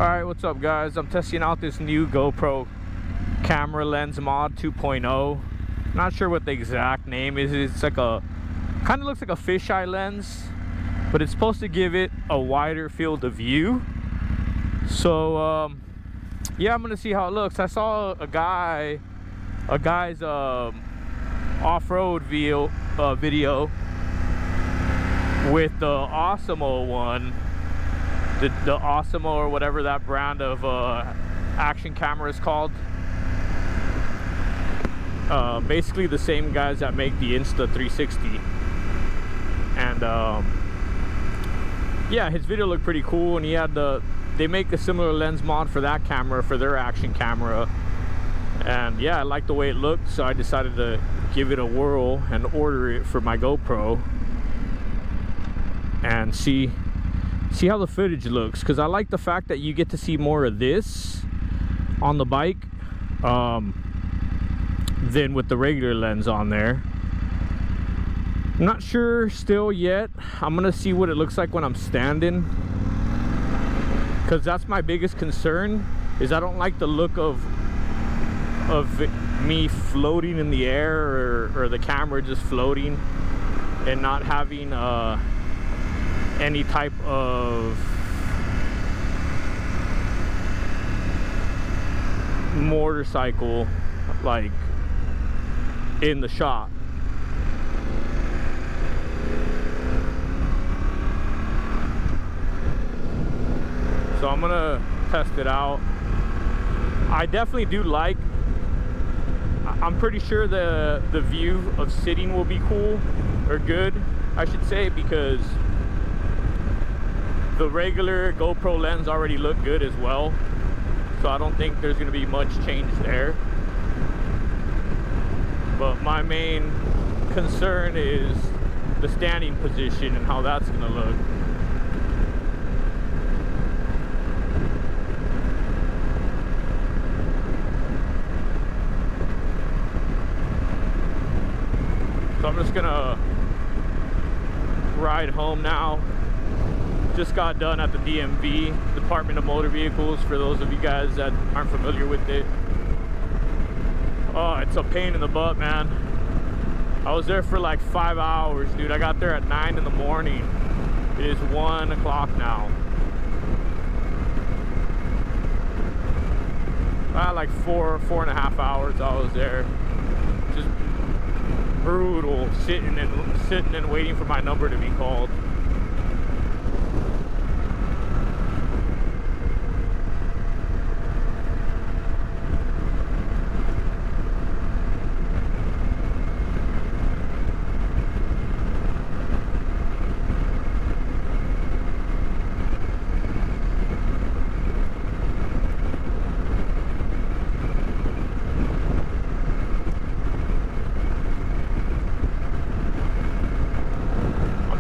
Alright, what's up guys? I'm testing out this new GoPro camera lens mod 2.0. Not sure what the exact name is. It's like a kind of looks like a fisheye lens, but it's supposed to give it a wider field of view. So yeah, I'm gonna see how it looks. I saw a guy's off-road video with the Osmo one, the Osmo or whatever that brand of action camera is called. Basically the same guys that make the Insta360, and yeah, his video looked pretty cool, and he had they make a similar lens mod for that camera, for their action camera. And yeah, I liked the way it looked, so I decided to give it a whirl and order it for my GoPro and see how the footage looks, because I like the fact that you get to see more of this on the bike than with the regular lens on there. I'm not sure still yet. I'm gonna see what it looks like when I'm standing, because that's my biggest concern, is I don't like the look of me floating in the air, or the camera just floating and not having any type of motorcycle like in the shot. So I'm gonna test it out. I definitely do like, I'm pretty sure the view of sitting will be cool, or good I should say, because the regular GoPro lens already looked good as well, so I don't think there's gonna be much change there. But my main concern is the standing position and how that's gonna look. So I'm just gonna ride home now. Just got done at the DMV, Department of Motor Vehicles, for those of you guys that aren't familiar with it. Oh, it's a pain in the butt, man. I was there for like 5 hours, dude. I got there at 9 in the morning. It is 1 o'clock now. Like 4.5 hours I was there. Just brutal, sitting and waiting for my number to be called.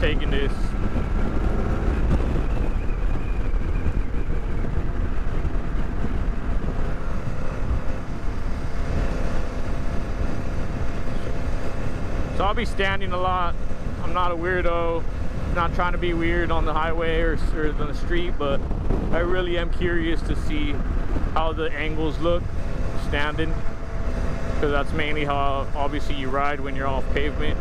Taking this. So I'll be standing a lot. I'm not a weirdo. I'm not trying to be weird on the highway or on the street, but I really am curious to see how the angles look standing, because that's mainly how obviously you ride when you're off pavement.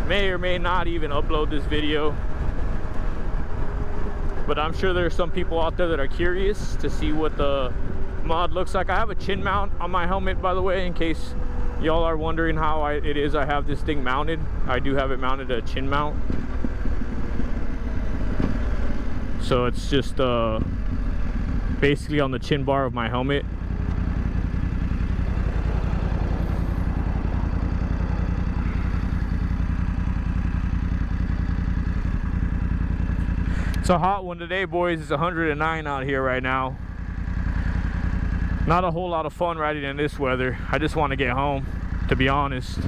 May or may not even upload this video, but I'm sure there's some people out there that are curious to see what the mod looks like. I have a chin mount on my helmet, by the way, in case y'all are wondering how it is I have this thing mounted. I do have it mounted a chin mount, so it's just basically on the chin bar of my helmet. It's a hot one today, boys. It's 109 out here right now. Not a whole lot of fun riding in this weather. I just want to get home, to be honest.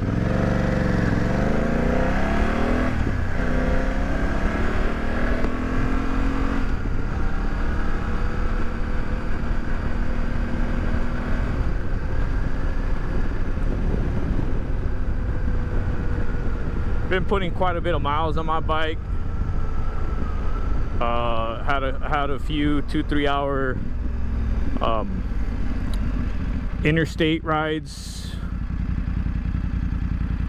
Been putting quite a bit of miles on my bike. Had a few 2-3 hour interstate rides.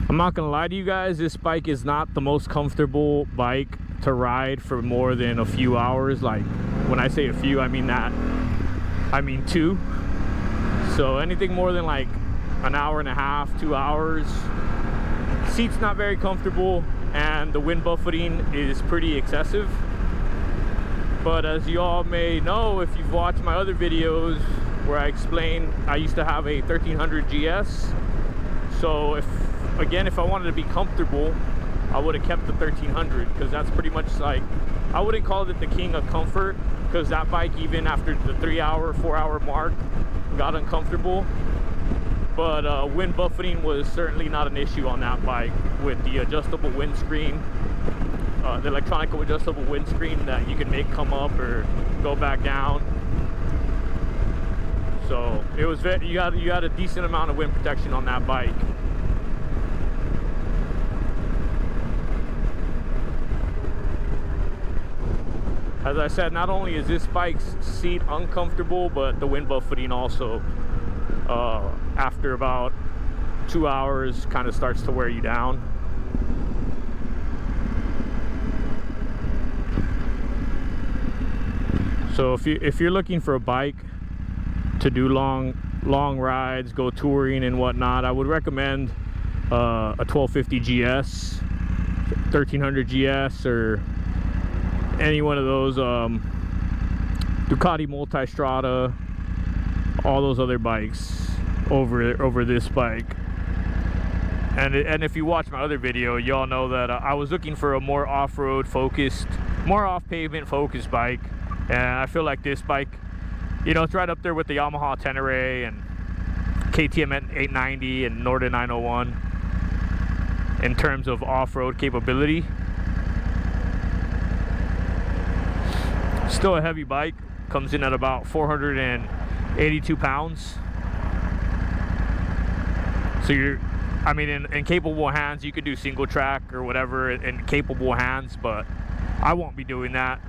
I'm not gonna lie to you guys, this bike is not the most comfortable bike to ride for more than a few hours. Like, when I say a few, I mean 2. So anything more than like an hour and a half, 2 hours, seat's not very comfortable, and the wind buffeting is pretty excessive. But as you all may know, if you've watched my other videos where I explain, I used to have a 1300GS. So if I wanted to be comfortable, I would have kept the 1300, because that's pretty much like, I wouldn't call it the king of comfort, because that bike, even after the 3-hour, 4-hour mark, got uncomfortable. But wind buffeting was certainly not an issue on that bike, with the adjustable windscreen, the electronic adjustable windscreen that you can make come up or go back down. So it was you got a decent amount of wind protection on that bike. As I said, not only is this bike's seat uncomfortable, but the wind buffeting also, after about 2 hours, kind of starts to wear you down. So if you're looking for a bike to do long rides, go touring and whatnot, I would recommend a 1250 GS, 1300 GS, or any one of those, Ducati Multistrada, all those other bikes over this bike. And if you watch my other video, y'all know that I was looking for a more off-road focused, more off-pavement focused bike, and I feel like this bike, you know, it's right up there with the Yamaha Tenere and KTM 890 and Norton 901 in terms of off-road capability. Still a heavy bike, comes in at about 482 pounds. So I mean, in capable hands, you could do single track or whatever in capable hands, but I won't be doing that.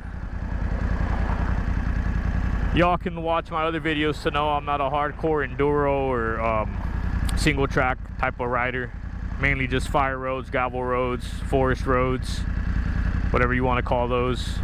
Y'all can watch my other videos to know I'm not a hardcore enduro or single track type of rider. Mainly just fire roads, gravel roads, forest roads, whatever you want to call those.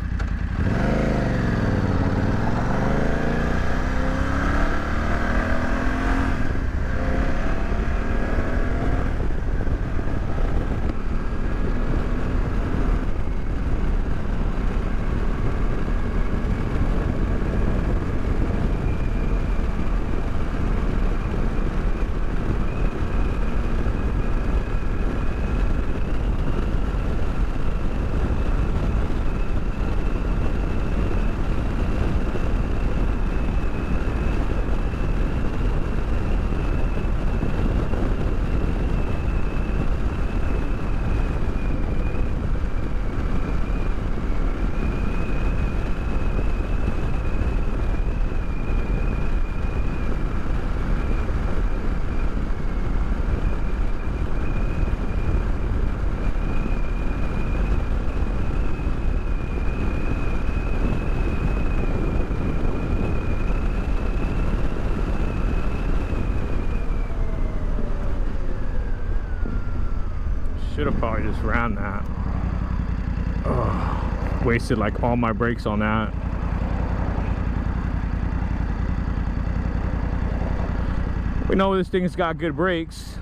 Should have probably just ran that. Ugh, wasted like all my brakes on that. We know this thing's got good brakes.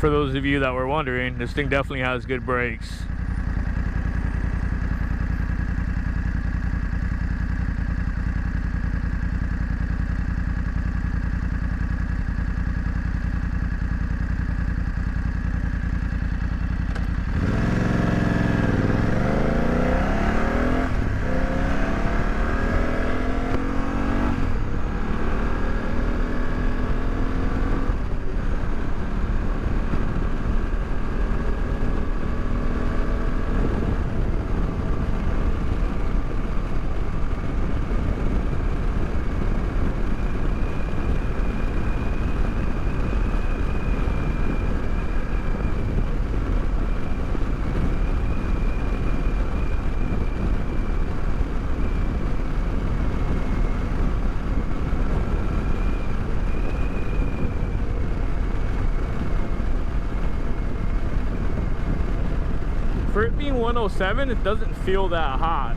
For those of you that were wondering, this thing definitely has good brakes. For it being 107, it doesn't feel that hot.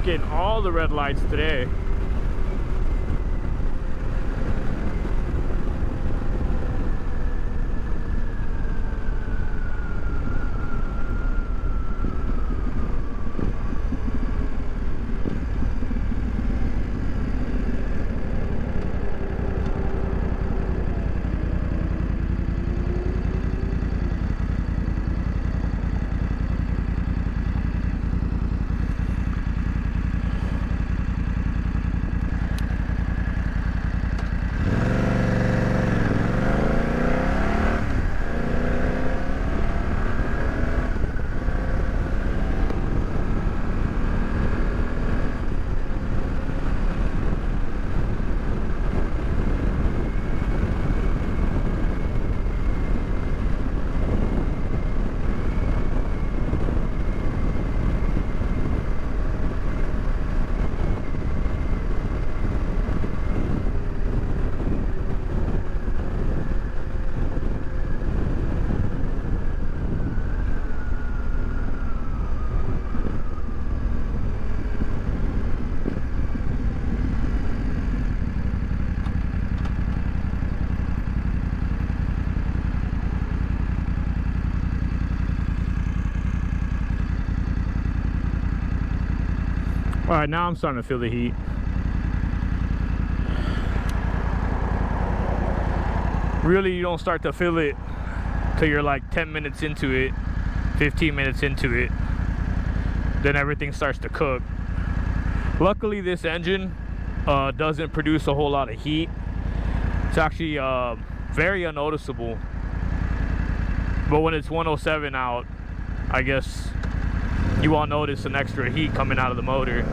Getting all the red lights today. All right, now I'm starting to feel the heat. Really, you don't start to feel it till you're like 10 minutes into it, 15 minutes into it. Then everything starts to cook. Luckily, this engine doesn't produce a whole lot of heat. It's actually very unnoticeable. But when it's 107 out, I guess you won't notice an extra heat coming out of the motor.